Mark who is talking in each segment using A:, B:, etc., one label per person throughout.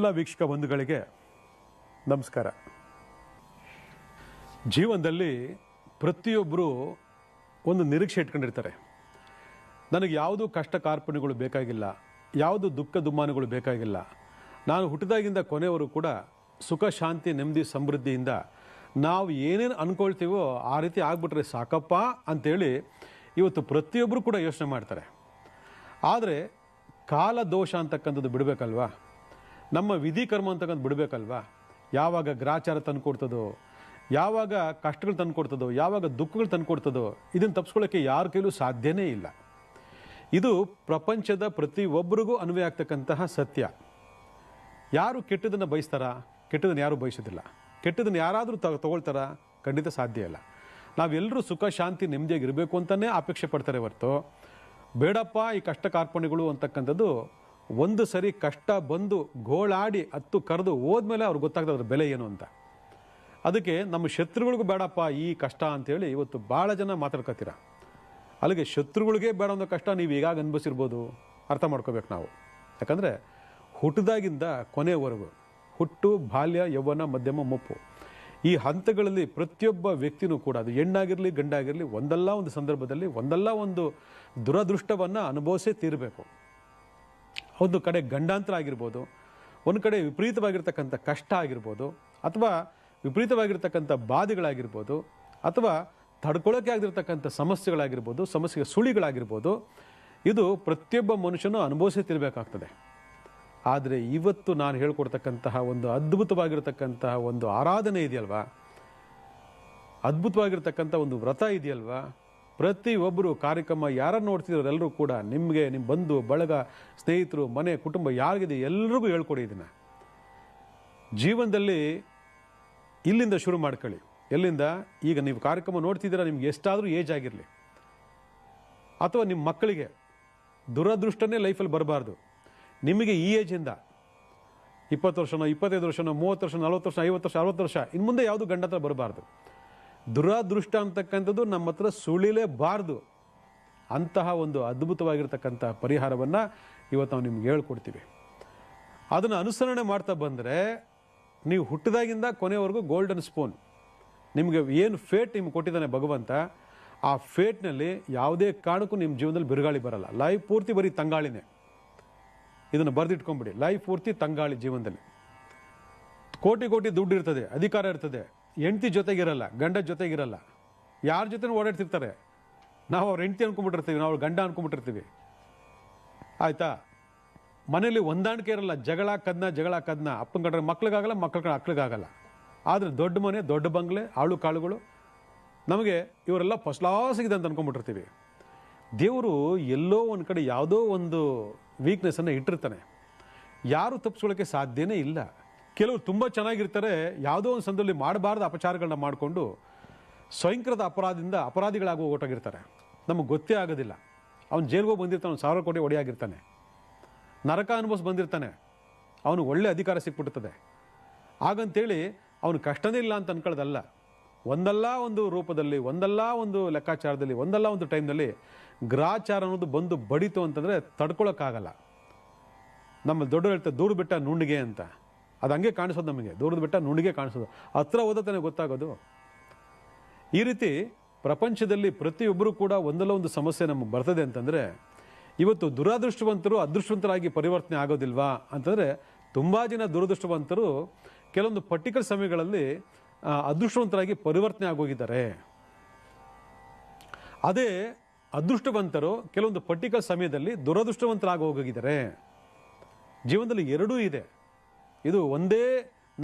A: ಎಲ್ಲ ವೀಕ್ಷಕ ಬಂಧುಗಳಿಗೆ ನಮಸ್ಕಾರ. ಜೀವನದಲ್ಲಿ ಪ್ರತಿಯೊಬ್ಬರು ಒಂದು ನಿರೀಕ್ಷೆ ಇಟ್ಕೊಂಡಿರ್ತಾರೆ. ನನಗೆ ಯಾವುದು ಕಷ್ಟ ಕಾರ್ಪಣ್ಯಗಳು ಬೇಕಾಗಿಲ್ಲ, ಯಾವುದು ದುಃಖ ದುಮ್ಮಾನಗಳು ಬೇಕಾಗಿಲ್ಲ, ನಾನು ಹುಟ್ಟಿದಾಗಿಂದ ಕೊನೆಯವರು ಕೂಡ ಸುಖ ಶಾಂತಿ ನೆಮ್ಮದಿ ಸಮೃದ್ಧಿಯಿಂದ ನಾವು ಏನೇನು ಅಂದ್ಕೊಳ್ತೀವೋ ಆ ರೀತಿ ಆಗ್ಬಿಟ್ರೆ ಸಾಕಪ್ಪ ಅಂಥೇಳಿ ಇವತ್ತು ಪ್ರತಿಯೊಬ್ಬರು ಕೂಡ ಯೋಚನೆ ಮಾಡ್ತಾರೆ. ಆದರೆ ಕಾಲ ದೋಷ ಅಂತಕ್ಕಂಥದ್ದು ಬಿಡಬೇಕಲ್ವಾ, ನಮ್ಮ ವಿಧಿ ಕರ್ಮ ಅಂತಕ್ಕಂಥ ಬಿಡಬೇಕಲ್ವಾ. ಯಾವಾಗ ಗ್ರಾಚಾರ ತಂದುಕೊಡ್ತದೋ, ಯಾವಾಗ ಕಷ್ಟಗಳು ತಂದುಕೊಡ್ತದೋ, ಯಾವಾಗ ದುಃಖಗಳು ತಂದುಕೊಡ್ತದೋ, ಇದನ್ನು ತಪ್ಪಿಸ್ಕೊಳ್ಳೋಕ್ಕೆ ಯಾರ ಕೈಲೂ ಸಾಧ್ಯನೇ ಇಲ್ಲ. ಇದು ಪ್ರಪಂಚದ ಪ್ರತಿಯೊಬ್ಬರಿಗೂ ಅನ್ವಯ ಆಗ್ತಕ್ಕಂತಹ ಸತ್ಯ. ಯಾರು ಕೆಟ್ಟದನ್ನು ಬಯಸ್ತಾರಾ? ಕೆಟ್ಟದನ್ನು ಯಾರೂ ಬಯಸೋದಿಲ್ಲ. ಕೆಟ್ಟದನ್ನು ಯಾರಾದರೂ ತಗೊಳ್ತಾರಾ? ಖಂಡಿತ ಸಾಧ್ಯ ಇಲ್ಲ. ನಾವೆಲ್ಲರೂ ಸುಖ ಶಾಂತಿ ನೆಮ್ಮದಿಯಾಗಿರಬೇಕು ಅಂತಲೇ ಅಪೇಕ್ಷೆ ಪಡ್ತಾರೆ ಹೊರತು ಬೇಡಪ್ಪ ಈ ಕಷ್ಟ ಕಾರ್ಪಣ್ಯಗಳು ಅಂತಕ್ಕಂಥದ್ದು ಒಂದು ಸರಿ ಕಷ್ಟ ಬಂದು ಗೋಳಾಡಿ ಹತ್ತು ಕರೆದು ಹೋದ್ಮೇಲೆ ಅವ್ರಿಗೆ ಗೊತ್ತಾಗ್ತದೆ ಅದ್ರ ಬೆಲೆ ಏನು ಅಂತ. ಅದಕ್ಕೆ ನಮ್ಮ ಶತ್ರುಗಳಿಗೂ ಬೇಡಪ್ಪ ಈ ಕಷ್ಟ ಅಂತೇಳಿ ಇವತ್ತು ಭಾಳ ಜನ ಮಾತಾಡ್ಕೊತೀರ. ಅಲ್ಲಿಗೆ ಶತ್ರುಗಳಿಗೆ ಬೇಡ ಅನ್ನೋ ಕಷ್ಟ ನೀವು ಈಗಾಗ ಅನುಭವಿಸಿರ್ಬೋದು, ಅರ್ಥ ಮಾಡ್ಕೋಬೇಕು ನಾವು. ಯಾಕಂದರೆ ಹುಟ್ಟಿದಾಗಿಂದ ಕೊನೆಯವರೆಗೂ ಹುಟ್ಟು ಬಾಲ್ಯ ಯೌವನ ಮಧ್ಯಮ ಮುಪ್ಪು ಈ ಹಂತಗಳಲ್ಲಿ ಪ್ರತಿಯೊಬ್ಬ ವ್ಯಕ್ತಿನೂ ಕೂಡ ಅದು ಹೆಣ್ಣಾಗಿರಲಿ ಗಂಡಾಗಿರಲಿ ಒಂದಲ್ಲ ಒಂದು ಸಂದರ್ಭದಲ್ಲಿ ಒಂದಲ್ಲ ಒಂದು ದುರದೃಷ್ಟವನ್ನು ಅನುಭವಿಸೇ ತೀರಬೇಕು. ಒಂದು ಕಡೆ ಗಂಡಾಂತರ ಆಗಿರ್ಬೋದು, ಒಂದು ಕಡೆ ವಿಪರೀತವಾಗಿರ್ತಕ್ಕಂಥ ಕಷ್ಟ ಆಗಿರ್ಬೋದು, ಅಥವಾ ವಿಪರೀತವಾಗಿರ್ತಕ್ಕಂಥ ಬಾಧೆಗಳಾಗಿರ್ಬೋದು, ಅಥವಾ ತಡ್ಕೊಳ್ಳೋಕೆ ಆಗಿರ್ತಕ್ಕಂಥ ಸಮಸ್ಯೆಗಳಾಗಿರ್ಬೋದು, ಸಮಸ್ಯೆಗೆ ಸುಳಿಗಳಾಗಿರ್ಬೋದು, ಇದು ಪ್ರತಿಯೊಬ್ಬ ಮನುಷ್ಯನೂ ಅನುಭವಿಸೇ ತಿರಬೇಕಾಗ್ತದೆ. ಆದರೆ ಇವತ್ತು ನಾನು ಹೇಳ್ಕೊಡ್ತಕ್ಕಂತಹ ಒಂದು ಅದ್ಭುತವಾಗಿರ್ತಕ್ಕಂತಹ ಒಂದು ಆರಾಧನೆ ಇದೆಯಲ್ವಾ, ಅದ್ಭುತವಾಗಿರ್ತಕ್ಕಂಥ ಒಂದು ವ್ರತ ಇದೆಯಲ್ವಾ, ಪ್ರತಿಯೊಬ್ಬರು ಕಾರ್ಯಕ್ರಮ ಯಾರನ್ನು ನೋಡ್ತಿದ್ರು ಎಲ್ಲರೂ ಕೂಡ ನಿಮಗೆ, ನಿಮ್ಮ ಬಂಧು ಬಳಗ ಸ್ನೇಹಿತರು ಮನೆ ಕುಟುಂಬ ಯಾರಿಗಿದೆ ಎಲ್ರಿಗೂ ಹೇಳ್ಕೊಡಿ. ಇದನ್ನು ಜೀವನದಲ್ಲಿ ಇಲ್ಲಿಂದ ಶುರು ಮಾಡ್ಕೊಳ್ಳಿ. ಎಲ್ಲಿಂದ? ಈಗ ನೀವು ಕಾರ್ಯಕ್ರಮ ನೋಡ್ತಿದ್ದೀರಾ, ನಿಮ್ಗೆ ಎಷ್ಟಾದರೂ ಏಜ್ ಆಗಿರಲಿ, ಅಥವಾ ನಿಮ್ಮ ಮಕ್ಕಳಿಗೆ ದುರದೃಷ್ಟನೇ ಲೈಫಲ್ಲಿ ಬರಬಾರ್ದು. ನಿಮಗೆ ಈ ಏಜಿಂದ 20 ವರ್ಷನೋ 25 ವರ್ಷನೋ 30 ವರ್ಷ 40 ವರ್ಷ 50 ವರ್ಷ 60 ವರ್ಷ ಇನ್ನು ಮುಂದೆ ಯಾವುದು ಗಂಡ ಹತ್ರ ಬರಬಾರ್ದು. ದುರಾದೃಷ್ಟ ಅಂತಕ್ಕಂಥದ್ದು ನಮ್ಮ ಹತ್ರ ಸುಳಿಲೇಬಾರ್ದು. ಅಂತಹ ಒಂದು ಅದ್ಭುತವಾಗಿರ್ತಕ್ಕಂಥ ಪರಿಹಾರವನ್ನು ಇವತ್ತು ನಾವು ನಿಮ್ಗೆ ಹೇಳ್ಕೊಡ್ತೀವಿ. ಅದನ್ನು ಅನುಸರಣೆ ಮಾಡ್ತಾ ಬಂದರೆ ನೀವು ಹುಟ್ಟಿದಾಗಿಂದ ಕೊನೆಯವರೆಗೂ ಗೋಲ್ಡನ್ ಸ್ಪೂನ್. ನಿಮಗೆ ಏನು ಫೇಟ್ ನಿಮ್ಗೆ ಕೊಟ್ಟಿದ್ದಾನೆ ಭಗವಂತ, ಆ ಫೇಟ್ನಲ್ಲಿ ಯಾವುದೇ ಕಾರಣಕ್ಕೂ ನಿಮ್ಮ ಜೀವನದಲ್ಲಿ ಬಿರುಗಾಳಿ ಬರಲ್ಲ. ಲೈಫ್ ಪೂರ್ತಿ ಬರೀ ತಂಗಾಳಿನೇ. ಇದನ್ನು ಬರೆದಿಟ್ಕೊಂಬಿಡಿ. ಲೈಫ್ ಪೂರ್ತಿ ತಂಗಾಳಿ. ಜೀವನದಲ್ಲಿ ಕೋಟಿ ಕೋಟಿ ದುಡ್ಡು ಇರ್ತದೆ, ಅಧಿಕಾರ ಇರ್ತದೆ, ಹೆಂಡತಿ ಜೊತೆಗಿರಲ್ಲ, ಗಂಡ ಜೊತೆಗಿರಲ್ಲ, ಯಾರ ಜೊತೆ ಓಡಾಡ್ತಿರ್ತಾರೆ. ನಾವು ಅವ್ರ ಹೆಂಡತಿ ಅನ್ಕೊಂಡ್ಬಿಟ್ಟಿರ್ತೀವಿ, ನಾವು ಅವ್ರ ಗಂಡ ಅನ್ಕೊಂಡ್ಬಿಟ್ಟಿರ್ತೀವಿ. ಆಯಿತಾ? ಮನೇಲಿ ಹೊಂದಾಣಿಕೆ ಇರಲ್ಲ, ಜಗಳ ಕದ್ನ ಅಪ್ಪನ ಕಂಡ್ರೆ ಮಕ್ಳಿಗಾಗಲ್ಲ, ಮಕ್ಳ ಕಂಡ್ರೆ ಅಕ್ಳಿಗಾಗಲ್ಲ. ಆದರೆ ದೊಡ್ಡ ಮನೆ, ದೊಡ್ಡ ಬಂಗ್ಲೆ, ಆಳು ಕಾಳುಗಳು, ನಮಗೆ ಇವರೆಲ್ಲ ಫಸ್ಟ್ ಕ್ಲಾಸ್ ಇದೆ ಅಂತ ಅನ್ಕೊಂಡ್ಬಿಟ್ಟಿರ್ತೀವಿ. ದೇವರು ಎಲ್ಲೋ ಒಂದು ಕಡೆ ಯಾವುದೋ ಒಂದು ವೀಕ್ನೆಸ್ಸನ್ನು ಇಟ್ಟಿರ್ತಾನೆ. ಯಾರು ತಪ್ಪಿಸ್ಕೊಳ್ಳೋಕ್ಕೆ ಸಾಧ್ಯನೇ ಇಲ್ಲ. ಕೆಲವರು ತುಂಬ ಚೆನ್ನಾಗಿರ್ತಾರೆ, ಯಾವುದೋ ಒಂದು ಸಂದರ್ಭದಲ್ಲಿ ಮಾಡಬಾರ್ದು ಅಪಚಾರಗಳನ್ನ ಮಾಡಿಕೊಂಡು ಸ್ವಯಂಕೃತ ಅಪರಾಧಿಗಳಾಗಿ ಹೊರಟೋಗಿರ್ತಾರೆ. ನಮಗೆ ಗೊತ್ತೇ ಆಗೋದಿಲ್ಲ. ಅವ್ನು ಜೈಲ್ಗೆ ಹೋಗಿ ಬಂದಿರ್ತಾನೆ, 1000 ಕೋಟಿ ಒಡೆಯಾಗಿರ್ತಾನೆ, ನರಕ ಅನುಭವಿಸಿ ಬಂದಿರ್ತಾನೆ, ಅವನು ಒಳ್ಳೆ ಅಧಿಕಾರ ಸಿಕ್ಬಿಡ್ತದೆ. ಹಾಗಂತೇಳಿ ಅವನು ಕಷ್ಟನೇ ಇಲ್ಲ ಅಂತ ಅನ್ಕೊಳ್ಳೋದಲ್ಲ. ಒಂದಲ್ಲ ಒಂದು ರೂಪದಲ್ಲಿ, ಒಂದಲ್ಲ ಒಂದು ಲೆಕ್ಕಾಚಾರದಲ್ಲಿ, ಒಂದಲ್ಲ ಒಂದು ಟೈಮ್ನಲ್ಲಿ ಗ್ರಾಚಾರ ಅನ್ನೋದು ಬಂದು ಬಡಿತು ಅಂತಂದರೆ ತಡ್ಕೊಳಕ್ಕಾಗಲ್ಲ. ನಮ್ಮ ದೊಡ್ಡವರು ಹೇಳ್ತಾರೆ ದೂರ ಬೆಟ್ಟ ನುಣ್ಣಿಗೆ ಅಂತ. ಅದು ಹಂಗೆ ಕಾಣಿಸೋದು ನಮಗೆ, ದೂರದ ಬೆಟ್ಟ ನುಣ್ಣಿಗೆ ಕಾಣಿಸೋದು, ಹತ್ರ ಹೋದತಾನೆ ಗೊತ್ತಾಗೋದು. ಈ ರೀತಿ ಪ್ರಪಂಚದಲ್ಲಿ ಪ್ರತಿಯೊಬ್ಬರು ಕೂಡ ಒಂದಲ್ಲ ಒಂದು ಸಮಸ್ಯೆ ನಮಗೆ ಬರ್ತದೆ ಅಂತಂದರೆ, ಇವತ್ತು ದುರಾದೃಷ್ಟವಂತರು ಅದೃಷ್ಟವಂತರಾಗಿ ಪರಿವರ್ತನೆ ಆಗೋದಿಲ್ವಾ ಅಂತಂದರೆ, ತುಂಬ ಜನ ದುರದೃಷ್ಟವಂತರು ಕೆಲವೊಂದು ಪರ್ಟಿಕ್ಯುಲರ್ ಸಮಯಗಳಲ್ಲಿ ಅದೃಷ್ಟವಂತರಾಗಿ ಪರಿವರ್ತನೆ ಆಗೋಗಿದ್ದಾರೆ. ಅದೇ ಅದೃಷ್ಟವಂತರು ಕೆಲವೊಂದು ಪರ್ಟಿಕ್ಯುಲರ್ ಸಮಯದಲ್ಲಿ ದುರದೃಷ್ಟವಂತರಾಗಿ ಹೋಗಿದ್ದಾರೆ. ಜೀವನದಲ್ಲಿ ಎರಡೂ ಇದೆ. ಇದು ಒಂದೇ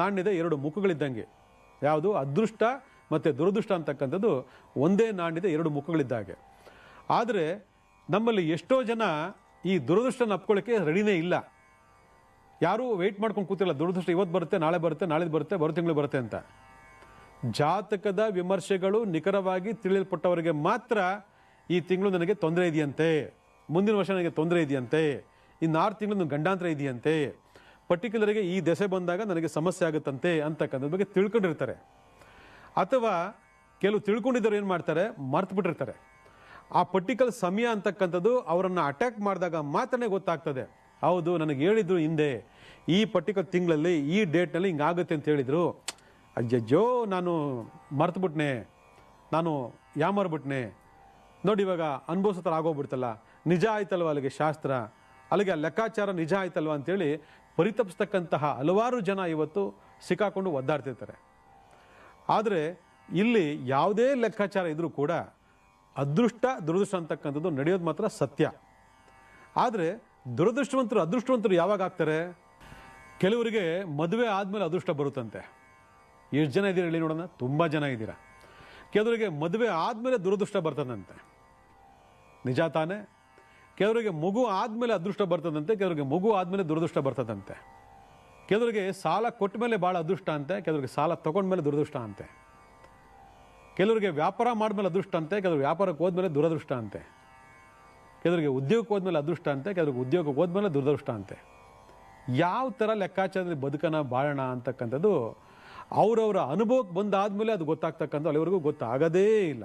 A: ನಾಣ್ಯದ ಎರಡು ಮುಖಗಳಿದ್ದಂಗೆ. ಯಾವುದು? ಅದೃಷ್ಟ ಮತ್ತು ದುರದೃಷ್ಟ ಅಂತಕ್ಕಂಥದ್ದು ಒಂದೇ ನಾಣ್ಯದ ಎರಡು ಮುಖಗಳಿದ್ದಾಗೆ. ಆದರೆ ನಮ್ಮಲ್ಲಿ ಎಷ್ಟೋ ಜನ ಈ ದುರದೃಷ್ಟನ ಅಪ್ಕೊಳ್ಳೋಕ್ಕೆ ರೆಡಿನೇ ಇಲ್ಲ. ಯಾರೂ ವೆಯ್ಟ್ ಮಾಡ್ಕೊಂಡು ಕೂತಿಲ್ಲ, ದುರದೃಷ್ಟ ಇವತ್ತು ಬರುತ್ತೆ, ನಾಳೆ ಬರುತ್ತೆ, ನಾಳಿದ್ದು ಬರುತ್ತೆ, ಬರೋ ತಿಂಗಳು ಬರುತ್ತೆ ಅಂತ. ಜಾತಕದ ವಿಮರ್ಶೆಗಳು ನಿಖರವಾಗಿ ತಿಳಿಯಲ್ಪಟ್ಟವರಿಗೆ ಮಾತ್ರ ಈ ತಿಂಗಳು ನನಗೆ ತೊಂದರೆ ಇದೆಯಂತೆ, ಮುಂದಿನ ವರ್ಷ ನನಗೆ ತೊಂದರೆ ಇದೆಯಂತೆ, ಇನ್ನು 6 ತಿಂಗಳು ನನಗೆ ಗಂಡಾಂತರ ಇದೆಯಂತೆ, ಪರ್ಟಿಕ್ಯುಲರ್ಗೆ ಈ ದೆಸೆ ಬಂದಾಗ ನನಗೆ ಸಮಸ್ಯೆ ಆಗುತ್ತಂತೆ ಅಂತಕ್ಕಂಥದ್ರ ಬಗ್ಗೆ ತಿಳ್ಕೊಂಡಿರ್ತಾರೆ. ಅಥವಾ ಕೆಲವು ತಿಳ್ಕೊಂಡಿದ್ದವ್ರು ಏನು ಮಾಡ್ತಾರೆ, ಮರ್ತು ಬಿಟ್ಟಿರ್ತಾರೆ. ಆ ಪರ್ಟಿಕ್ಯುಲರ್ ಸಮಯ ಅಂತಕ್ಕಂಥದ್ದು ಅವರನ್ನು ಅಟ್ಯಾಕ್ ಮಾಡಿದಾಗ ಮಾತ್ರನೇ ಗೊತ್ತಾಗ್ತದೆ, ಹೌದು ನನಗೆ ಹೇಳಿದ್ರು ಹಿಂದೆ ಈ ಪರ್ಟಿಕ್ಯುಲರ್ ತಿಂಗಳಲ್ಲಿ ಈ ಡೇಟ್ನಲ್ಲಿ ಹಿಂಗಾಗುತ್ತೆ ಅಂತ ಹೇಳಿದರು. ಅಜ್ಜಜ್ಜೋ ನಾನು ಮರ್ತುಬಿಟ್ನೆ, ನಾನು ಯಾಮಾರ್ಬಿಟ್ನೆ, ನೋಡಿ ಇವಾಗ ಅನುಭವಿಸೋ ಥರ ಆಗೋಗ್ಬಿಡ್ತಲ್ಲ, ನಿಜ ಆಯ್ತಲ್ವ ಅಲ್ಲಿಗೆ ಶಾಸ್ತ್ರ, ಅಲ್ಲಿಗೆ ಆ ಲೆಕ್ಕಾಚಾರ ನಿಜ ಆಯ್ತಲ್ವ ಅಂತೇಳಿ ಪರಿತಪಿಸ್ತಕ್ಕಂತಹ ಹಲವಾರು ಜನ ಇವತ್ತು ಸಿಕ್ಕಾಕೊಂಡು ಒದ್ದಾಡ್ತಿರ್ತಾರೆ. ಆದರೆ ಇಲ್ಲಿ ಯಾವುದೇ ಲೆಕ್ಕಾಚಾರ ಇದ್ರೂ ಕೂಡ ಅದೃಷ್ಟ ದುರದೃಷ್ಟ ಅಂತಕ್ಕಂಥದ್ದು ನಡೆಯೋದು ಮಾತ್ರ ಸತ್ಯ. ಆದರೆ ಅದೃಷ್ಟವಂತರು ಯಾವಾಗ ಆಗ್ತಾರೆ? ಕೆಲವರಿಗೆ ಮದುವೆ ಆದಮೇಲೆ ಅದೃಷ್ಟ ಬರುತ್ತಂತೆ. ಎಷ್ಟು ಜನ ಇದ್ದೀರಾ ಹೇಳಿ ನೋಡೋಣ? ತುಂಬ ಜನ ಇದ್ದೀರಾ. ಕೆಲವರಿಗೆ ಮದುವೆ ಆದಮೇಲೆ ದುರದೃಷ್ಟ ಬರ್ತದಂತೆ, ನಿಜ ತಾನೇ? ಕೆಲವರಿಗೆ ಮಗು ಆದಮೇಲೆ ಅದೃಷ್ಟ ಬರ್ತದಂತೆ, ಕೆಲವರಿಗೆ ಮಗು ಆದಮೇಲೆ ದುರದೃಷ್ಟ ಬರ್ತದಂತೆ. ಕೆಲವರಿಗೆ ಸಾಲ ಕೊಟ್ಟ ಮೇಲೆ ಭಾಳ ಅದೃಷ್ಟ ಅಂತೆ, ಕೆಲವರಿಗೆ ಸಾಲ ತೊಗೊಂಡ್ಮೇಲೆ ದುರದೃಷ್ಟ ಅಂತೆ. ಕೆಲವರಿಗೆ ವ್ಯಾಪಾರ ಮಾಡಿದ್ಮೇಲೆ ಅದೃಷ್ಟ ಅಂತೆ, ಕೆಲವರು ವ್ಯಾಪಾರಕ್ಕೆ ಹೋದ್ಮೇಲೆ ದುರದೃಷ್ಟ ಅಂತೆ. ಕೆಲವರಿಗೆ ಉದ್ಯೋಗಕ್ಕೆ ಹೋದ್ಮೇಲೆ ಅದೃಷ್ಟ ಅಂತೆ, ಕೆಲವರಿಗೆ ಉದ್ಯೋಗಕ್ಕೆ ಹೋದ್ಮೇಲೆ ದುರದೃಷ್ಟ ಅಂತೆ. ಯಾವ ಥರ ಲೆಕ್ಕಾಚಾರದಲ್ಲಿ ಬದುಕನ ಬಾಳೋಣ ಅಂತಕ್ಕಂಥದ್ದು ಅವರವರ ಅನುಭವಕ್ಕೆ ಬಂದಾದಮೇಲೆ ಅದು ಗೊತ್ತಾಗ್ತಕ್ಕಂಥ ಅಲ್ಲಿವರೆಗೂ ಗೊತ್ತಾಗದೇ ಇಲ್ಲ.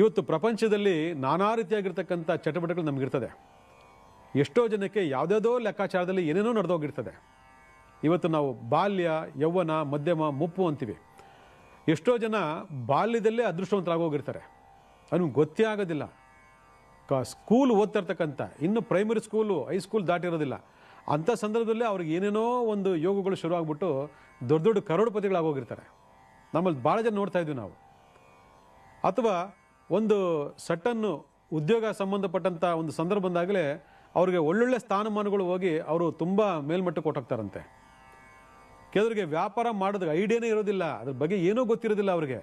A: ಇವತ್ತು ಪ್ರಪಂಚದಲ್ಲಿ ನಾನಾ ರೀತಿಯಾಗಿರ್ತಕ್ಕಂಥ ಚಟುವಟಿಕೆಗಳು ನಮಗಿರ್ತದೆ. ಎಷ್ಟೋ ಜನಕ್ಕೆ ಯಾವುದ್ಯಾವುದೋ ಲೆಕ್ಕಾಚಾರದಲ್ಲಿ ಏನೇನೋ ನಡೆದೋಗಿರ್ತದೆ. ಇವತ್ತು ನಾವು ಬಾಲ್ಯ, ಯೌವನ, ಮಧ್ಯಮ, ಮುಪ್ಪು ಅಂತೀವಿ. ಎಷ್ಟೋ ಜನ ಬಾಲ್ಯದಲ್ಲೇ ಅದೃಷ್ಟವಂತರಾಗೋಗಿರ್ತಾರೆ, ಅವ್ನಿಗೆ ಗೊತ್ತೇ ಆಗೋದಿಲ್ಲ. ಸ್ಕೂಲ್ ಓದ್ತಾ ಇರ್ತಕ್ಕಂಥ, ಇನ್ನು ಪ್ರೈಮರಿ ಸ್ಕೂಲು, ಹೈಸ್ಕೂಲ್ ದಾಟಿರೋದಿಲ್ಲ. ಅಂಥ ಸಂದರ್ಭದಲ್ಲೇ ಅವ್ರಿಗೆ ಏನೇನೋ ಒಂದು ಯೋಗಗಳು ಶುರು ಆಗ್ಬಿಟ್ಟು ದೊಡ್ಡ ದೊಡ್ಡ ಕರೋಡ್ಪತಿಗಳಾಗೋಗಿರ್ತಾರೆ. ನಮ್ಮಲ್ಲಿ ಭಾಳ ಜನ ನೋಡ್ತಾ ಇದ್ವಿ ನಾವು. ಅಥವಾ ಒಂದು ಸಟನ್ನು ಉದ್ಯೋಗ ಸಂಬಂಧಪಟ್ಟಂಥ ಒಂದು ಸಂದರ್ಭ ಬಂದಾಗಲೇ ಅವ್ರಿಗೆ ಒಳ್ಳೊಳ್ಳೆ ಸ್ಥಾನಮಾನಗಳು ಹೋಗಿ ಅವರು ತುಂಬ ಮೇಲ್ಮಟ್ಟಕ್ಕೆ ಕೊಟ್ಟೋಗ್ತಾರಂತೆ. ಕೆಲವರಿಗೆ ವ್ಯಾಪಾರ ಮಾಡೋದು ಐಡಿಯಾನೇ ಇರೋದಿಲ್ಲ, ಅದ್ರ ಬಗ್ಗೆ ಏನೂ ಗೊತ್ತಿರೋದಿಲ್ಲ ಅವ್ರಿಗೆ.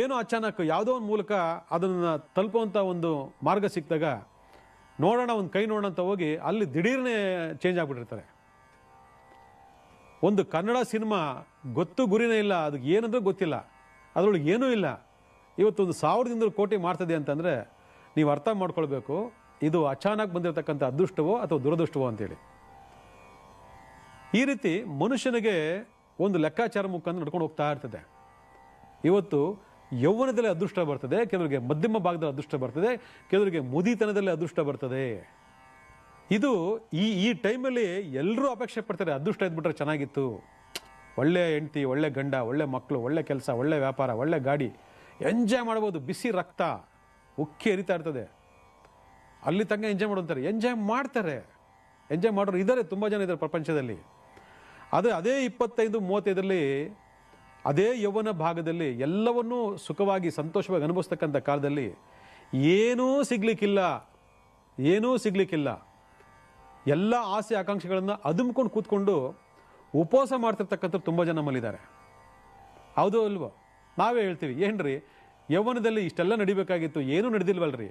A: ಏನೋ ಅಚಾನಕ್ ಯಾವುದೋ ಒಂದು ಮೂಲಕ ಅದನ್ನು ತಲುಪುವಂಥ ಒಂದು ಮಾರ್ಗ ಸಿಕ್ಕಿದಾಗ ನೋಡೋಣ, ಒಂದು ಕೈ ನೋಡೋಣ ಅಂತ ಹೋಗಿ ಅಲ್ಲಿ ದಿಢೀರ್ನೇ ಚೇಂಜ್ ಆಗಿಬಿಟ್ಟಿರ್ತಾರೆ. ಒಂದು ಕನ್ನಡ ಸಿನಿಮಾ ಗೊತ್ತು ಗುರಿನೇ ಇಲ್ಲ, ಅದಕ್ಕೆ ಏನಂದ್ರೂ ಗೊತ್ತಿಲ್ಲ, ಅದರೊಳಗೆ ಏನೂ ಇಲ್ಲ. ಇವತ್ತೊಂದು 1,000 ಕೋಟಿ ಮಾಡ್ತದೆ ಅಂತಂದರೆ ನೀವು ಅರ್ಥ ಮಾಡ್ಕೊಳ್ಬೇಕು, ಇದು ಅಚಾನಕ್ ಬಂದಿರತಕ್ಕಂಥ ಅದೃಷ್ಟವೋ ಅಥವಾ ದುರದೃಷ್ಟವೋ ಅಂತೇಳಿ. ಈ ರೀತಿ ಮನುಷ್ಯನಿಗೆ ಒಂದು ಲೆಕ್ಕಾಚಾರ ಮುಖಾಂತರ ನಡ್ಕೊಂಡು ಹೋಗ್ತಾ ಇರ್ತದೆ. ಇವತ್ತು ಯೌವನದಲ್ಲಿ ಅದೃಷ್ಟ ಬರ್ತದೆ, ಕೆಲವರಿಗೆ ಮಧ್ಯಮ ಭಾಗದಲ್ಲಿ ಅದೃಷ್ಟ ಬರ್ತದೆ, ಕೆಲವರಿಗೆ ಮುದಿತನದಲ್ಲಿ ಅದೃಷ್ಟ ಬರ್ತದೆ. ಇದು ಈ ಟೈಮಲ್ಲಿ ಎಲ್ಲರೂ ಅಪೇಕ್ಷೆ ಪಡ್ತಾರೆ, ಅದೃಷ್ಟ ಇದ್ಬಿಟ್ರೆ ಚೆನ್ನಾಗಿತ್ತು, ಒಳ್ಳೆ ಹೆಂಡತಿ, ಒಳ್ಳೆ ಗಂಡ, ಒಳ್ಳೆ ಮಕ್ಕಳು, ಒಳ್ಳೆ ಕೆಲಸ, ಒಳ್ಳೆ ವ್ಯಾಪಾರ, ಒಳ್ಳೆ ಗಾಡಿ, ಎಂಜಾಯ್ ಮಾಡ್ಬೋದು. ಬಿಸಿ ರಕ್ತ ಉಕ್ಕಿ ಹರಿತಾ ಇರ್ತದೆ, ಅಲ್ಲಿ ತನಕ ಎಂಜಾಯ್ ಮಾಡೋಂತಾರೆ. ಎಂಜಾಯ್ ಮಾಡ್ತಾರೆ, ಎಂಜಾಯ್ ಮಾಡೋರು ಇದ್ದಾರೆ, ತುಂಬ ಜನ ಇದ್ದಾರೆ ಪ್ರಪಂಚದಲ್ಲಿ. ಅದೇ 25-35ರಲ್ಲಿ ಅದೇ ಯೌವನ ಭಾಗದಲ್ಲಿ ಎಲ್ಲವನ್ನೂ ಸುಖವಾಗಿ ಸಂತೋಷವಾಗಿ ಅನುಭವಿಸ್ತಕ್ಕಂಥ ಕಾಲದಲ್ಲಿ ಏನೂ ಸಿಗ್ಲಿಕ್ಕಿಲ್ಲ, ಎಲ್ಲ ಆಸೆ ಆಕಾಂಕ್ಷೆಗಳನ್ನು ಅದುಮ್ಕೊಂಡು ಕೂತ್ಕೊಂಡು ಉಪವಾಸ ಮಾಡ್ತಿರ್ತಕ್ಕಂಥ ತುಂಬ ಜನ ನಮ್ಮಲ್ಲಿದ್ದಾರೆ. ಹೌದೋ ಅಲ್ವೋ? ನಾವೇ ಹೇಳ್ತೀವಿ, ಏನ್ರಿ ಯೌವನದಲ್ಲಿ ಇಷ್ಟೆಲ್ಲ ನಡಿಬೇಕಾಗಿತ್ತು, ಏನೂ ನಡೆದಿಲ್ವಲ್ರಿ,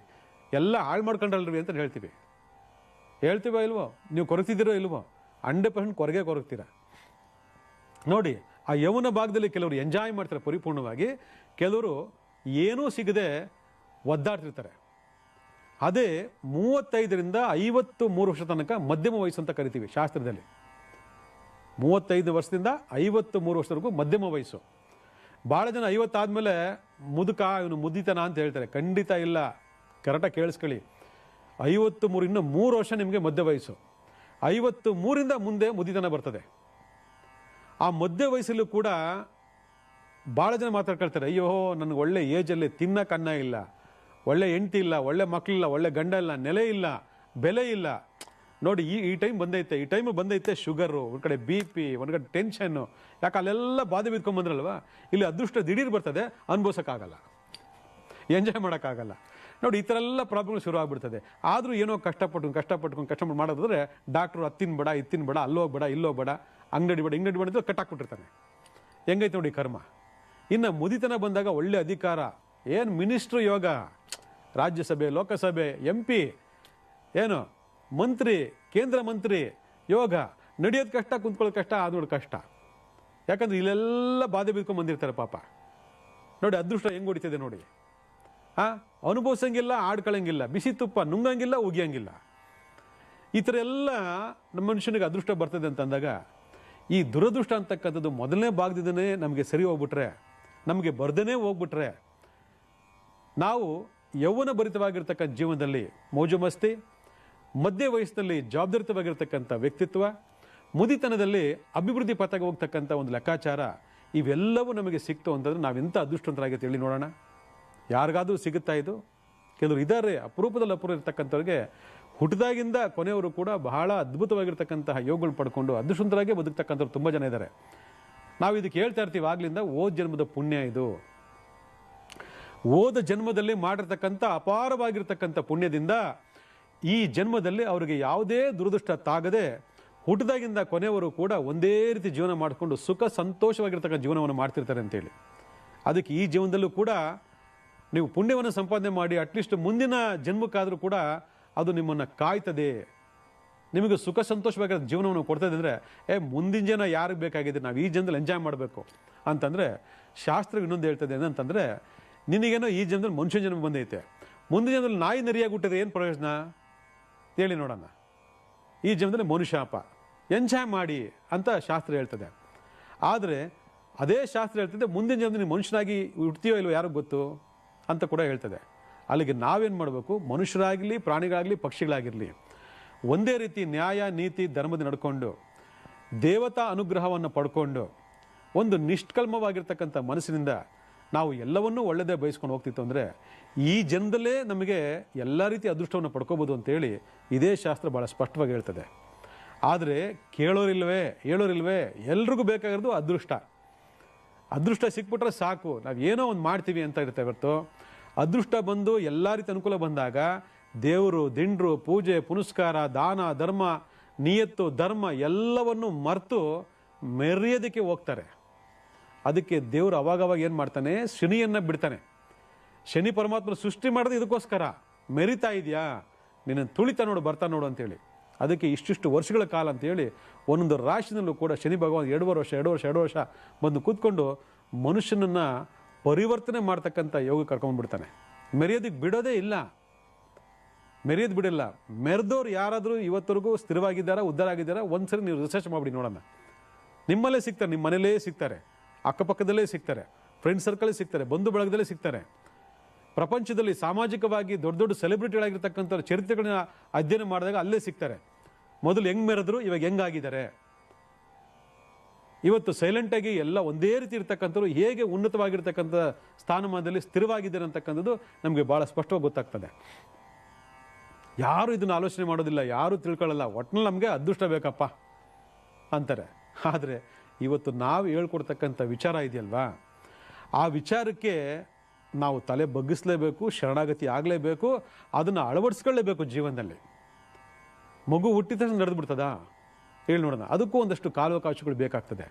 A: ಎಲ್ಲ ಹಾಳು ಮಾಡ್ಕೊಂಡ್ರಲ್ರಿ ಅಂತ ಹೇಳ್ತೀವೋ ಇಲ್ವೋ? ನೀವು ಕೊರಗ್ತಿದ್ದೀರೋ ಇಲ್ವೋ? 100% ಕೊರಗ್ತೀರ. ನೋಡಿ, ಆ ಯೌವನ ಭಾಗದಲ್ಲಿ ಕೆಲವರು ಎಂಜಾಯ್ ಮಾಡ್ತಾರೆ ಪರಿಪೂರ್ಣವಾಗಿ, ಕೆಲವರು ಏನೂ ಸಿಗದೆ ಒದ್ದಾಡ್ತಿರ್ತಾರೆ. ಅದೇ 35ರಿಂದ 53 ವರ್ಷ ತನಕ ಮಧ್ಯಮ ವಯಸ್ಸು ಅಂತ ಕರಿತೀವಿ ಶಾಸ್ತ್ರದಲ್ಲಿ. 35 ವರ್ಷದಿಂದ 53 ವರ್ಷದವರೆಗೂ ಮಧ್ಯಮ ವಯಸ್ಸು. ಭಾಳ ಜನ 50 ಆದಮೇಲೆ ಮುದುಕ, ಇವನು ಮುದಿತನ ಅಂತ ಹೇಳ್ತಾರೆ. ಖಂಡಿತ ಇಲ್ಲ, ಕರೆಕ್ಟಾಗಿ ಕೇಳಿಸ್ಕೊಳ್ಳಿ. 53 ಇನ್ನು 3 ವರ್ಷ ನಿಮಗೆ ಮಧ್ಯ ವಯಸ್ಸು. 53ರಿಂದ ಮುಂದೆ ಮುದಿತನ ಬರ್ತದೆ. ಆ ಮಧ್ಯ ವಯಸ್ಸಲ್ಲೂ ಕೂಡ ಭಾಳ ಜನ ಮಾತಾಡ್ಕೊಳ್ತಾರೆ, ಅಯ್ಯೋ ನನಗೆ ಒಳ್ಳೆ ಏಜಲ್ಲಿ ತಿನ್ನಕ್ಕೆ ಅನ್ನ ಇಲ್ಲ, ಒಳ್ಳೆ ಹೆಂಡತಿ ಇಲ್ಲ, ಒಳ್ಳೆ ಮಕ್ಕಳಿಲ್ಲ, ಒಳ್ಳೆ ಗಂಡ ಇಲ್ಲ, ನೆಲೆ ಇಲ್ಲ, ಬೆಲೆ ಇಲ್ಲ. ನೋಡಿ, ಈ ಟೈಮ್ ಬಂದೈತೆ ಶುಗರು, ಒಂದು ಕಡೆ BP, ಒಂದು ಕಡೆ ಟೆನ್ಷನ್ನು. ಯಾಕೆ ಅಲ್ಲೆಲ್ಲ ಬಾಧೆ ಬಿದ್ಕೊಂಡ್ಬಂದ್ರಲ್ವ, ಇಲ್ಲಿ ಅದೃಷ್ಟ ದಿಢೀರ್ ಬರ್ತದೆ, ಅನುಭವಿಸೋಕ್ಕಾಗಲ್ಲ, ಎಂಜಾಯ್ ಮಾಡೋಕ್ಕಾಗಲ್ಲ. ನೋಡಿ, ಈ ಥರ ಎಲ್ಲ ಪ್ರಾಬ್ಲಮ್ ಶುರು ಆಗ್ಬಿಡ್ತದೆ. ಆದರೂ ಏನೋ ಕಷ್ಟಪಟ್ಟು ಮಾಡೋದಾದ್ರೆ ಡಾಕ್ಟ್ರು ಹತ್ತಿನ ಬೇಡ, ಇತ್ತಿನ ಬೇಡ, ಅಲ್ಲೋಗ್ಬೇಡ, ಇಲ್ಲೋಗ್ಬೇಡ, ಅಂಗಡಿ ಬೇಡ ಅಂತ ಕಟ್ಟಾಕ್ಬಿಟ್ಟಿರ್ತಾನೆ. ಹೆಂಗೈತೆ ನೋಡಿ ಕರ್ಮ. ಇನ್ನು ಮುದಿತನ ಬಂದಾಗ ಒಳ್ಳೆ ಅಧಿಕಾರ, ಏನು ಮಿನಿಸ್ಟ್ರು ಯೋಗ, ರಾಜ್ಯಸಭೆ, ಲೋಕಸಭೆ, MP, ಏನು ಮಂತ್ರಿ, ಕೇಂದ್ರ ಮಂತ್ರಿ ಯೋಗ, ನಡೆಯೋದು ಕಷ್ಟ, ಕುಂತ್ಕೊಳ್ಳೋದು ಕಷ್ಟ, ಆದೋಡು ಕಷ್ಟ. ಯಾಕಂದ್ರೆ ಇಲ್ಲೆಲ್ಲ ಬಾಧೆ ಬಿದ್ಕೊಂಡು ಬಂದಿರ್ತಾರೆ ಪಾಪ. ನೋಡಿ ಅದೃಷ್ಟ ಹೆಂಗೆ ಹೊಡಿತಿದೆ ನೋಡಿ. ಅನುಭವಿಸಂಗಿಲ್ಲ, ಆಡ್ಕೊಳ್ಳಂಗಿಲ್ಲ, ಬಿಸಿ ತುಪ್ಪ ನುಂಗಂಗಿಲ್ಲ, ಉಗಿಯಂಗಿಲ್ಲ. ಈ ಥರ ಎಲ್ಲ ನಮ್ಮ ಮನುಷ್ಯನಿಗೆ ಅದೃಷ್ಟ ಬರ್ತದೆ ಅಂತಂದಾಗ, ಈ ದುರದೃಷ್ಟ ಅಂತಕ್ಕಂಥದ್ದು ಮೊದಲನೇ ಭಾಗದಿಂದನೇ ನಮಗೆ ಸರಿ ಹೋಗ್ಬಿಟ್ರೆ, ನಮಗೆ ಬರ್ದೇ ಹೋಗ್ಬಿಟ್ರೆ, ನಾವು ಯೌವನ ಭರಿತವಾಗಿರ್ತಕ್ಕಂಥ ಜೀವನದಲ್ಲಿ ಮೌಜು ಮಸ್ತಿ, ಮಧ್ಯ ವಯಸ್ಸಿನಲ್ಲಿ ಜವಾಬ್ದಾರಿತವಾಗಿರ್ತಕ್ಕಂಥ ವ್ಯಕ್ತಿತ್ವ, ಮುದಿತನದಲ್ಲಿ ಅಭಿವೃದ್ಧಿ ಪಥಕ್ಕೆ ಹೋಗ್ತಕ್ಕಂಥ ಒಂದು ಲೆಕ್ಕಾಚಾರ, ಇವೆಲ್ಲವೂ ನಮಗೆ ಸಿಕ್ತು ಅಂತಂದರೆ ನಾವೆಂಥ ಅದೃಷ್ಟವಂತರಾಗಿ ತಿಳಿ ನೋಡೋಣ. ಯಾರಿಗಾದರೂ ಸಿಗುತ್ತಾ ಇದು? ಕೆಲವರು ಇದ್ದಾರೆ, ಅಪರೂಪದಲ್ಲಿ ಅಪರೂಪ ಇರ್ತಕ್ಕಂಥವ್ರಿಗೆ ಹುಟ್ಟಿದಾಗಿಂದ ಕೊನೆಯವರು ಕೂಡ ಬಹಳ ಅದ್ಭುತವಾಗಿರ್ತಕ್ಕಂತಹ ಯೋಗಗಳು ಪಡ್ಕೊಂಡು ಅದೃಷ್ಟವಂತರಾಗೇ ಬದುಕ್ತಕ್ಕಂಥವ್ರು ತುಂಬ ಜನ ಇದ್ದಾರೆ. ನಾವು ಇದಕ್ಕೆ ಹೇಳ್ತಾ ಇರ್ತೀವಿ ಆಗ್ಲಿಂದ, ಓದ್ ಜನ್ಮದ ಪುಣ್ಯ ಇದು. ಓದ ಜನ್ಮದಲ್ಲಿ ಮಾಡಿರ್ತಕ್ಕಂಥ ಅಪಾರವಾಗಿರ್ತಕ್ಕಂಥ ಪುಣ್ಯದಿಂದ ಈ ಜನ್ಮದಲ್ಲಿ ಅವರಿಗೆ ಯಾವುದೇ ದುರದೃಷ್ಟ ತಾಗದೆ ಹುಟ್ಟಿದಾಗಿಂದ ಕೊನೆಯವರು ಕೂಡ ಒಂದೇ ರೀತಿ ಜೀವನ ಮಾಡಿಕೊಂಡು ಸುಖ ಸಂತೋಷವಾಗಿರ್ತಕ್ಕಂಥ ಜೀವನವನ್ನು ಮಾಡ್ತಿರ್ತಾರೆ ಅಂತೇಳಿ. ಅದಕ್ಕೆ ಈ ಜೀವನದಲ್ಲೂ ಕೂಡ ನೀವು ಪುಣ್ಯವನ್ನು ಸಂಪಾದನೆ ಮಾಡಿ ಅಟ್ಲೀಸ್ಟ್ ಮುಂದಿನ ಜನ್ಮಕ್ಕಾದರೂ ಕೂಡ ಅದು ನಿಮ್ಮನ್ನು ಕಾಯ್ತದೆ, ನಿಮಗೆ ಸುಖ ಸಂತೋಷವಾಗಿರೋ ಜೀವನವನ್ನು ಕೊಡ್ತದೆ. ಅಂದರೆ ಮುಂದಿನ ಜನ ಯಾರಿಗೆ ಬೇಕಾಗಿದೆ, ನಾವು ಈ ಜನ್ಮದಲ್ಲಿ ಎಂಜಾಯ್ ಮಾಡಬೇಕು ಅಂತಂದರೆ ಶಾಸ್ತ್ರ ಇನ್ನೊಂದು ಹೇಳ್ತದೆ ಏನಂತಂದರೆ, ನಿನಗೇನೋ ಈ ಜನ್ಮದಲ್ಲಿ ಮನುಷ್ಯ ಜನ್ಮ ಬಂದೈತೆ, ಮುಂದಿನ ಜನ್ಮದಲ್ಲಿ ನಾಯಿ ನರಿಯಾಗಿ ಹುಟ್ಟಿದ್ರೆ ಏನು ಪ್ರಯೋಜನ ಹೇಳಿ ನೋಡೋಣ. ಈ ಜನ್ಮದಲ್ಲಿ ಮನುಷ್ಯಪ್ಪ ಎಂಜಾಯ್ ಮಾಡಿ ಅಂತ ಶಾಸ್ತ್ರ ಹೇಳ್ತದೆ. ಆದರೆ ಅದೇ ಶಾಸ್ತ್ರ ಹೇಳ್ತದೆ ಮುಂದಿನ ಜನ್ಮದಲ್ಲಿ ನೀವು ಮನುಷ್ಯನಾಗಿ ಹುಡ್ತೀಯೋ ಇಲ್ವೋ ಯಾರಿಗೂ ಗೊತ್ತು ಅಂತ ಕೂಡ ಹೇಳ್ತದೆ. ಅಲ್ಲಿಗೆ ನಾವೇನು ಮಾಡಬೇಕು, ಮನುಷ್ಯರಾಗಲಿ ಪ್ರಾಣಿಗಳಾಗಲಿ ಪಕ್ಷಿಗಳಾಗಿರಲಿ ಒಂದೇ ರೀತಿ ನ್ಯಾಯ ನೀತಿ ಧರ್ಮದ ನಡ್ಕೊಂಡು ದೇವತಾ ಅನುಗ್ರಹವನ್ನು ಪಡ್ಕೊಂಡು ಒಂದು ನಿಷ್ಕಲ್ಮವಾಗಿರ್ತಕ್ಕಂಥ ಮನಸ್ಸಿನಿಂದ ನಾವು ಎಲ್ಲವನ್ನೂ ಒಳ್ಳೆಯದೇ ಬಯಸ್ಕೊಂಡು ಹೋಗ್ತಿತ್ತು ಅಂದರೆ ಈ ಜನ್ಮದಲ್ಲೇ ನಮಗೆ ಎಲ್ಲ ರೀತಿ ಅದೃಷ್ಟವನ್ನು ಪಡ್ಕೋಬೋದು ಅಂತೇಳಿ ಇದೇ ಶಾಸ್ತ್ರ ಭಾಳ ಸ್ಪಷ್ಟವಾಗಿ ಹೇಳ್ತದೆ. ಆದರೆ ಕೇಳೋರಿಲ್ವೇ ಹೇಳೋರಿಲ್ವೇ, ಎಲ್ರಿಗೂ ಬೇಕಾಗಿರೋದು ಅದೃಷ್ಟ. ಅದೃಷ್ಟ ಸಿಕ್ಬಿಟ್ರೆ ಸಾಕು, ನಾವು ಏನೋ ಒಂದು ಮಾಡ್ತೀವಿ ಅಂತ ಇರುತ್ತೆ ಹೊರತು ಅದೃಷ್ಟ ಬಂದು ಎಲ್ಲ ರೀತಿ ಅನುಕೂಲ ಬಂದಾಗ ದೇವರು ದಿಂಡ್ರು ಪೂಜೆ ಪುನಸ್ಕಾರ ದಾನ ಧರ್ಮ ನಿಯತ್ತು ಧರ್ಮ ಎಲ್ಲವನ್ನು ಮರೆತು ಮೆರೆಯೋದಕ್ಕೆ ಹೋಗ್ತಾರೆ. ಅದಕ್ಕೆ ದೇವರು ಅವಾಗವಾಗ ಏನು ಮಾಡ್ತಾನೆ, ಶನಿಯನ್ನು ಬಿಡ್ತಾನೆ. ಶನಿ ಪರಮಾತ್ಮ ಸೃಷ್ಟಿ ಮಾಡೋದು ಇದಕ್ಕೋಸ್ಕರ, ಮೆರಿತಾ ಇದೆಯಾ ನಿನ್ನ ತುಳಿತ ನೋಡು ಬರ್ತಾ ನೋಡು ಅಂತೇಳಿ. ಅದಕ್ಕೆ ಇಷ್ಟಿಷ್ಟು ವರ್ಷಗಳ ಕಾಲ ಅಂತೇಳಿ ಒಂದೊಂದು ರಾಶಿನಲ್ಲೂ ಕೂಡ ಶನಿ ಭಗವಾನ್ 2 ವರ್ಷ ಬಂದು ಕೂತ್ಕೊಂಡು ಮನುಷ್ಯನನ್ನು ಪರಿವರ್ತನೆ ಮಾಡ್ತಕ್ಕಂಥ ಯೋಗ ಕರ್ಕೊಂಡ್ಬಿಡ್ತಾನೆ. ಮೆರೆಯೋದಕ್ಕೆ ಬಿಡೋದೇ ಇಲ್ಲ, ಮೆರೆಯೋದು ಬಿಡಿಲ್ಲ. ಮೆರೆದವ್ರು ಯಾರಾದರೂ ಇವತ್ತರೆಗೂ ಸ್ಥಿರವಾಗಿದ್ದಾರಾ ಉದ್ಧಾರ ಆಗಿದ್ದಾರಾ ಒಂದ್ಸರಿ ನೀವು ರಿಸರ್ಚ್ ಮಾಡಿಬಿಡಿ ನೋಡೋಣ. ನಿಮ್ಮಲ್ಲೇ ಸಿಗ್ತಾರೆ, ನಿಮ್ಮ ಮನೇಲೇ ಸಿಗ್ತಾರೆ, ಅಕ್ಕಪಕ್ಕದಲ್ಲೇ ಸಿಗ್ತಾರೆ, ಫ್ರೆಂಡ್ ಸರ್ಕಲೇ ಸಿಗ್ತಾರೆ, ಬಂಧು ಬಳಗದಲ್ಲೇ ಸಿಗ್ತಾರೆ. ಪ್ರಪಂಚದಲ್ಲಿ ಸಾಮಾಜಿಕವಾಗಿ ದೊಡ್ಡ ದೊಡ್ಡ ಸೆಲೆಬ್ರಿಟಿಗಳಾಗಿರ್ತಕ್ಕಂಥ ಚರಿತ್ರೆಗಳನ್ನ ಅಧ್ಯಯನ ಮಾಡಿದಾಗ ಅಲ್ಲೇ ಸಿಗ್ತಾರೆ. ಮೊದಲು ಹೆಂಗೆ ಮೆರೆದ್ರು, ಇವಾಗ ಹೆಂಗಾಗಿದ್ದಾರೆ. ಇವತ್ತು ಸೈಲೆಂಟಾಗಿ ಎಲ್ಲ ಒಂದೇ ರೀತಿ ಇರ್ತಕ್ಕಂಥವ್ರು ಹೇಗೆ ಉನ್ನತವಾಗಿರ್ತಕ್ಕಂಥ ಸ್ಥಾನಮಾನದಲ್ಲಿ ಸ್ಥಿರವಾಗಿದ್ದಾರೆ ಅಂತಕ್ಕಂಥದ್ದು ನಮಗೆ ಭಾಳ ಸ್ಪಷ್ಟವಾಗಿ ಗೊತ್ತಾಗ್ತದೆ. ಯಾರು ಇದನ್ನು ಆಲೋಚನೆ ಮಾಡೋದಿಲ್ಲ, ಯಾರು ತಿಳ್ಕೊಳ್ಳಲ್ಲ. ಒಟ್ಟಿನಲ್ಲಿ ನಮಗೆ ಅದೃಷ್ಟ ಬೇಕಪ್ಪ ಅಂತಾರೆ. ಆದರೆ ಇವತ್ತು ನಾವು ಹೇಳ್ಕೊಡ್ತಕ್ಕಂಥ ವಿಚಾರ ಇದೆಯಲ್ವಾ, ಆ ವಿಚಾರಕ್ಕೆ ನಾವು ತಲೆ ಬಗ್ಗಿಸಲೇಬೇಕು, ಶರಣಾಗತಿ ಆಗಲೇಬೇಕು, ಅದನ್ನು ಅಳವಡಿಸ್ಕೊಳ್ಳೇಬೇಕು ಜೀವನದಲ್ಲಿ. ಮಗು ಹುಟ್ಟಿದ ತಕ್ಷಣ ನಡೆದು ಬಿಡ್ತದಾ ಹೇಳಿ ನೋಡೋಣ. ಅದಕ್ಕೂ ಒಂದಷ್ಟು ಕಾಲಾವಕಾಶಗಳು ಬೇಕಾಗ್ತದೆ.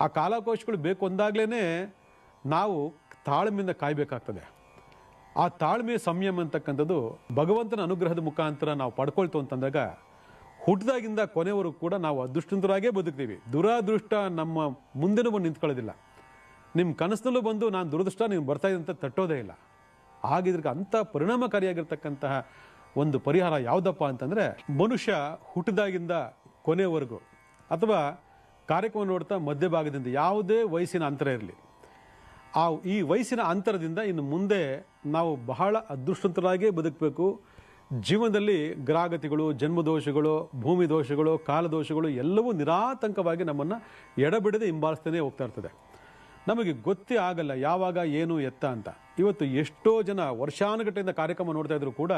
A: ಆ ಕಾಲಾವಕಾಶಗಳು ಬೇಕು ಅಂದಾಗಲೇ ನಾವು ತಾಳ್ಮೆಯಿಂದ ಕಾಯಬೇಕಾಗ್ತದೆ. ಆ ತಾಳ್ಮೆ ಸಂಯಮ ಅಂತಕ್ಕಂಥದ್ದು ಭಗವಂತನ ಅನುಗ್ರಹದ ಮುಖಾಂತರ ನಾವು ಪಡ್ಕೊಳ್ತು ಅಂತಂದಾಗ ಹುಟ್ಟಿದಾಗಿಂದ ಕೊನೆವರೆಗೂ ಕೂಡ ನಾವು ಅದೃಷ್ಟವಂತರಾಗೇ ಬದುಕ್ತೀವಿ. ದುರಾದೃಷ್ಟ ನಮ್ಮ ಮುಂದೆನೂ ಬಂದು ನಿಂತ್ಕೊಳ್ಳೋದಿಲ್ಲ. ನಿಮ್ಮ ಕನಸಿನಲ್ಲೂ ಬಂದು ನಾನು ದುರದೃಷ್ಟ ನೀವು ಬರ್ತಾ ಇದೆ ಅಂತ ತಟ್ಟೋದೇ ಇಲ್ಲ. ಆಗಿದ್ರೆ ಅಂಥ ಪರಿಣಾಮಕಾರಿಯಾಗಿರ್ತಕ್ಕಂತಹ ಒಂದು ಪರಿಹಾರ ಯಾವುದಪ್ಪ ಅಂತಂದರೆ, ಮನುಷ್ಯ ಹುಟ್ಟಿದಾಗಿಂದ ಕೊನೆಯವರೆಗೂ ಅಥವಾ ಕಾರ್ಯಕ್ರಮ ನೋಡ್ತಾ ಮಧ್ಯಭಾಗದಿಂದ ಯಾವುದೇ ವಯಸ್ಸಿನ ಅಂತರ ಇರಲಿ, ಈ ವಯಸ್ಸಿನ ಅಂತರದಿಂದ ಇನ್ನು ಮುಂದೆ ನಾವು ಬಹಳ ಅದೃಷ್ಟವಂತರಾಗೇ ಬದುಕಬೇಕು. ಜೀವನದಲ್ಲಿ ಗ್ರಹಗತಿಗಳು, ಜನ್ಮದೋಷಗಳು, ಭೂಮಿ ದೋಷಗಳು, ಕಾಲದೋಷಗಳು ಎಲ್ಲವೂ ನಿರಾತಂಕವಾಗಿ ನಮ್ಮನ್ನು ಎಡಬಿಡದೆ ಹಿಂಬಾಲಿಸ್ತಾನೆ ಹೋಗ್ತಾ ಇರ್ತದೆ. ನಮಗೆ ಗೊತ್ತೇ ಆಗಲ್ಲ ಯಾವಾಗ ಏನು ಎತ್ತ ಅಂತ. ಇವತ್ತು ಎಷ್ಟೋ ಜನ ವರ್ಷಾನುಗಟ್ಟೆಯಿಂದ ಕಾರ್ಯಕ್ರಮ ನೋಡ್ತಾ ಇದ್ರು ಕೂಡ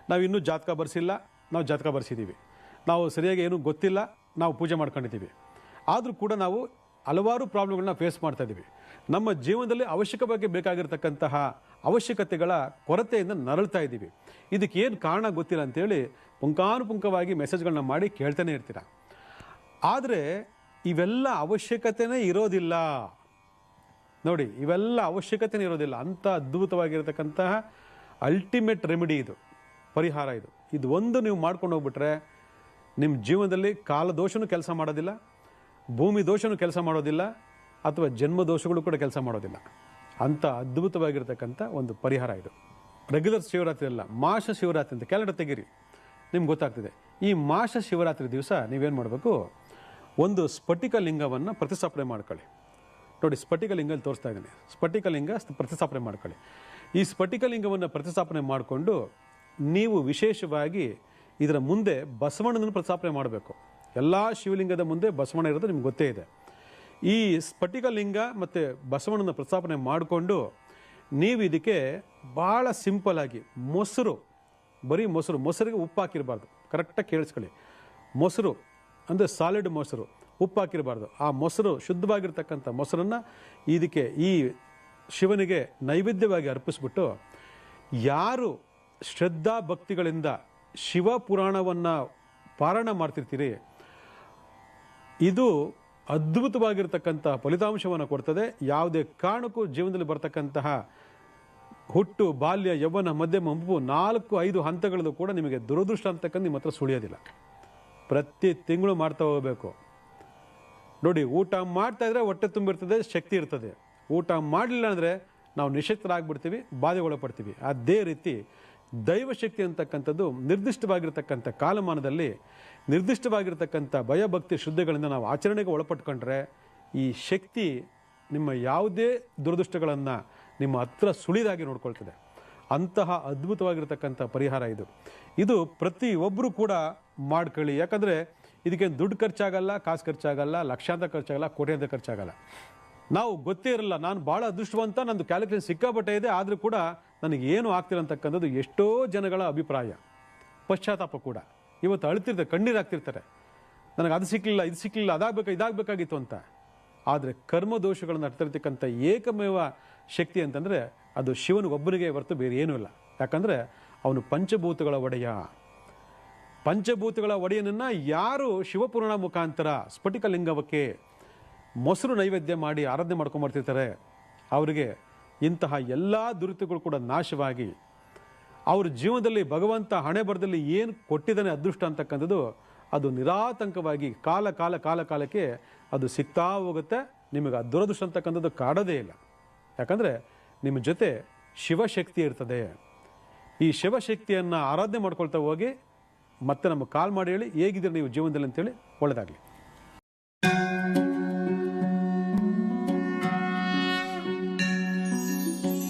A: ನಾವು ಇನ್ನೂ ಜಾತಕ ಬರೆಸಿಲ್ಲ, ನಾವು ಜಾತಕ ಬರೆಸಿದ್ದೀವಿ, ನಾವು ಸರಿಯಾಗಿ ಏನೂ ಗೊತ್ತಿಲ್ಲ, ನಾವು ಪೂಜೆ ಮಾಡ್ಕೊಂಡಿದ್ದೀವಿ. ಆದರೂ ಕೂಡ ನಾವು ಹಲವಾರು ಪ್ರಾಬ್ಲಮ್ಗಳನ್ನ ಫೇಸ್ ಮಾಡ್ತಾ ಇದ್ದೀವಿ. ನಮ್ಮ ಜೀವನದಲ್ಲಿ ಅವಶ್ಯಕವಾಗಿ ಬೇಕಾಗಿರ್ತಕ್ಕಂತಹ ಅವಶ್ಯಕತೆಗಳ ಕೊರತೆಯಿಂದ ನರಳ್ತಾ ಇದ್ದೀವಿ. ಇದಕ್ಕೆ ಏನು ಕಾರಣ ಗೊತ್ತಿಲ್ಲ ಅಂತೇಳಿ ಪುಂಖಾನುಪುಂಖವಾಗಿ ಮೆಸೇಜ್ಗಳನ್ನ ಮಾಡಿ ಕೇಳ್ತಾನೆ ಇರ್ತೀರ. ಆದರೆ ಇವೆಲ್ಲ ಅವಶ್ಯಕತೆನೇ ಇರೋದಿಲ್ಲ ನೋಡಿ, ಇವೆಲ್ಲ ಅವಶ್ಯಕತೆನೇ ಇರೋದಿಲ್ಲ. ಅಂಥ ಅದ್ಭುತವಾಗಿರತಕ್ಕಂತಹ ಅಲ್ಟಿಮೇಟ್ ರೆಮಿಡಿ ಇದು, ಪರಿಹಾರ ಇದು. ಇದು ಒಂದು ನೀವು ಮಾಡ್ಕೊಂಡು ಹೋಗ್ಬಿಟ್ರೆ ನಿಮ್ಮ ಜೀವನದಲ್ಲಿ ಕಾಲದೋಷನೂ ಕೆಲಸ ಮಾಡೋದಿಲ್ಲ, ಭೂಮಿ ದೋಷನೂ ಕೆಲಸ ಮಾಡೋದಿಲ್ಲ, ಅಥವಾ ಜನ್ಮ ದೋಷಗಳು ಕೂಡ ಕೆಲಸ ಮಾಡೋದಿಲ್ಲ. ಅಂಥ ಅದ್ಭುತವಾಗಿರ್ತಕ್ಕಂಥ ಒಂದು ಪರಿಹಾರ ಇದು. ರೆಗ್ಯುಲರ್ ಶಿವರಾತ್ರಿ ಅಲ್ಲ, ಮಾಸ ಶಿವರಾತ್ರಿ ಅಂತ ಕ್ಯಾಲೆಂಡರ್ ತೆಗೀರಿ, ನಿಮ್ಗೆ ಗೊತ್ತಾಗ್ತದೆ. ಈ ಮಾಸ ಶಿವರಾತ್ರಿ ದಿವಸ ನೀವೇನು ಮಾಡಬೇಕು, ಒಂದು ಸ್ಫಟಿಕ ಲಿಂಗವನ್ನು ಪ್ರತಿಷ್ಠಾಪನೆ ಮಾಡ್ಕೊಳ್ಳಿ. ನೋಡಿ, ಸ್ಫಟಿಕ ಲಿಂಗಲ್ಲಿ ತೋರಿಸ್ತಾ ಇದ್ದೀನಿ, ಸ್ಫಟಿಕ ಲಿಂಗ ಪ್ರತಿಷ್ಠಾಪನೆ ಮಾಡ್ಕೊಳ್ಳಿ. ಈ ಸ್ಫಟಿಕ ಲಿಂಗವನ್ನು ಪ್ರತಿಷ್ಠಾಪನೆ ಮಾಡಿಕೊಂಡು ನೀವು ವಿಶೇಷವಾಗಿ ಇದರ ಮುಂದೆ ಬಸವಣ್ಣನನ್ನು ಪ್ರತಿಷ್ಠಾಪನೆ ಮಾಡಬೇಕು. ಎಲ್ಲ ಶಿವಲಿಂಗದ ಮುಂದೆ ಬಸವಣ್ಣ ಇರೋದು ನಿಮ್ಗೆ ಗೊತ್ತೇ ಇದೆ. ಈ ಸ್ಫಟಿಕ ಲಿಂಗ ಮತ್ತು ಬಸವಣ್ಣನ ಪ್ರತಿಷ್ಠಾಪನೆ ಮಾಡಿಕೊಂಡು ನೀವು ಇದಕ್ಕೆ ಭಾಳ ಸಿಂಪಲ್ ಆಗಿ ಮೊಸರು, ಬರೀ ಮೊಸರಿಗೆ ಉಪ್ಪು ಹಾಕಿರಬಾರ್ದು. ಕರೆಕ್ಟಾಗಿ ಕೇಳಿಸ್ಕೊಳ್ಳಿ. ಮೊಸರು ಅಂದರೆ ಸಾಲಿಡ್ ಮೊಸರು, ಉಪ್ಪು ಹಾಕಿರಬಾರ್ದು. ಆ ಮೊಸರು, ಶುದ್ಧವಾಗಿರ್ತಕ್ಕಂಥ ಮೊಸರನ್ನು ಇದಕ್ಕೆ ಈ ಶಿವನಿಗೆ ನೈವೇದ್ಯವಾಗಿ ಅರ್ಪಿಸ್ಬಿಟ್ಟು, ಯಾರು ಶ್ರದ್ಧಾ ಭಕ್ತಿಗಳಿಂದ ಶಿವ ಪುರಾಣವನ್ನು ಪಾರಾಯಣ ಮಾಡ್ತಿರ್ತೀರಿ, ಇದು ಅದ್ಭುತವಾಗಿರ್ತಕ್ಕಂಥ ಫಲಿತಾಂಶವನ್ನು ಕೊಡ್ತದೆ. ಯಾವುದೇ ಕಾರಣಕ್ಕೂ ಜೀವನದಲ್ಲಿ ಬರ್ತಕ್ಕಂತಹ ಹುಟ್ಟು, ಬಾಲ್ಯ, ಯೌವನ, ಮಧ್ಯಮ, ಮುಪ್ಪು 4-5 ಹಂತಗಳಲ್ಲೂ ಕೂಡ ನಿಮಗೆ ದುರದೃಷ್ಟ ಅಂತಕ್ಕಂಥ ನಿಮ್ಮ ಹತ್ರ ಸುಳಿಯೋದಿಲ್ಲ. ಪ್ರತಿ ತಿಂಗಳು ಮಾಡ್ತಾ ಹೋಗಬೇಕು. ನೋಡಿ, ಊಟ ಮಾಡ್ತಾ ಇದ್ರೆ ಹೊಟ್ಟೆ ತುಂಬಿರ್ತದೆ, ಶಕ್ತಿ ಇರ್ತದೆ. ಊಟ ಮಾಡಲಿಲ್ಲ ಅಂದರೆ ನಾವು ನಿಶಕ್ತರಾಗ್ಬಿಡ್ತೀವಿ, ಬಾಧೆಗೊಳಪಡ್ತೀವಿ. ಅದೇ ರೀತಿ ದೈವಶಕ್ತಿ ಅಂತಕ್ಕಂಥದ್ದು ನಿರ್ದಿಷ್ಟವಾಗಿರ್ತಕ್ಕಂಥ ಕಾಲಮಾನದಲ್ಲಿ ನಿರ್ದಿಷ್ಟವಾಗಿರ್ತಕ್ಕಂಥ ಭಯಭಕ್ತಿ ಶ್ರದ್ಧೆಗಳಿಂದ ನಾವು ಆಚರಣೆಗೆ ಒಳಪಟ್ಕೊಂಡ್ರೆ ಈ ಶಕ್ತಿ ನಿಮ್ಮ ಯಾವುದೇ ದುರದೃಷ್ಟಗಳನ್ನು ನಿಮ್ಮ ಹತ್ರ ಸುಳಿದಾಗಿ ನೋಡ್ಕೊಳ್ತದೆ. ಅಂತಹ ಅದ್ಭುತವಾಗಿರ್ತಕ್ಕಂಥ ಪರಿಹಾರ ಇದು ಪ್ರತಿಯೊಬ್ಬರು ಕೂಡ ಮಾಡ್ಕೊಳ್ಳಿ. ಯಾಕಂದರೆ ಇದಕ್ಕೆ ದುಡ್ಡು ಖರ್ಚಾಗಲ್ಲ, ಕಾಸು ಖರ್ಚಾಗಲ್ಲ, ಲಕ್ಷಾಂತರ ಖರ್ಚಾಗಲ್ಲ, ಕೋಟ್ಯಾಂತರ ಖರ್ಚಾಗಲ್ಲ. ನಾವು ಗೊತ್ತೇ ಇರಲ್ಲ, ನಾನು ಭಾಳ ಅದೃಷ್ಟವಂತ, ನಂದು ಕ್ಯಾಲ್ಕುಲೇಷನ್ ಸಿಕ್ಕಾಪಟ್ಟೆ ಇದೆ, ಆದರೂ ಕೂಡ ನನಗೆ ಏನು ಆಗ್ತಿಲ್ಲ ಅಂತಕ್ಕಂಥದ್ದು ಎಷ್ಟೋ ಜನಗಳ ಅಭಿಪ್ರಾಯ, ಪಶ್ಚಾತ್ತಾಪ ಕೂಡ. ಇವತ್ತು ಅಳ್ತಿರ್ತಾರೆ, ಕಣ್ಣೀರಾಗ್ತಿರ್ತಾರೆ, ನನಗೆ ಅದು ಸಿಕ್ಕಲಿಲ್ಲ, ಇದು ಸಿಕ್ಕಲಿಲ್ಲ, ಇದಾಗಬೇಕಾಗಿತ್ತು ಅಂತ. ಆದರೆ ಕರ್ಮದೋಷಗಳನ್ನು ಅರ್ಥಿರ್ತಕ್ಕಂಥ ಏಕಮೇವ ಶಕ್ತಿ ಅಂತಂದರೆ ಅದು ಶಿವನಿಗೊಬ್ಬನಿಗೆ ಹೊರತು ಬೇರೆ ಏನೂ ಇಲ್ಲ. ಯಾಕಂದರೆ ಅವನು ಪಂಚಭೂತಗಳ ಒಡೆಯ. ಪಂಚಭೂತಗಳ ಒಡೆಯನನ್ನು ಯಾರು ಶಿವಪುರಾಣ ಮುಖಾಂತರ ಸ್ಫಟಿಕ ಲಿಂಗವಕ್ಕೆ ಮೊಸರು ನೈವೇದ್ಯ ಮಾಡಿ ಆರಾಧನೆ ಮಾಡ್ಕೊಂಬರ್ತಿರ್ತಾರೆ, ಅವರಿಗೆ ಇಂತಹ ಎಲ್ಲ ದುರಿತಗಳು ಕೂಡ ನಾಶವಾಗಿ ಅವ್ರ ಜೀವನದಲ್ಲಿ ಭಗವಂತ ಹಣೆ ಬರದಲ್ಲಿ ಏನು ಕೊಟ್ಟಿದ್ದಾನೆ ಅದೃಷ್ಟ ಅಂತಕ್ಕಂಥದ್ದು ಅದು ನಿರಾತಂಕವಾಗಿ ಕಾಲಕ್ಕೆ ಅದು ಸಿಗ್ತಾ ಹೋಗುತ್ತೆ. ನಿಮಗೆ ಆ ದುರದೃಷ್ಟ ಅಂತಕ್ಕಂಥದ್ದು ಕಾಡೋದೇ ಇಲ್ಲ. ಯಾಕಂದರೆ ನಿಮ್ಮ ಜೊತೆ ಶಿವಶಕ್ತಿ ಇರ್ತದೆ. ಈ ಶಿವಶಕ್ತಿಯನ್ನು ಆರಾಧನೆ ಮಾಡ್ಕೊಳ್ತಾ ಹೋಗಿ ಮತ್ತೆ ನಮಗೆ ಕಾಲ್ ಮಾಡಿ ಹೇಳಿ ಹೇಗಿದ್ದೀರಿ ನೀವು ಜೀವನದಲ್ಲಿ ಅಂತೇಳಿ. ಒಳ್ಳೆಯದಾಗಲಿ.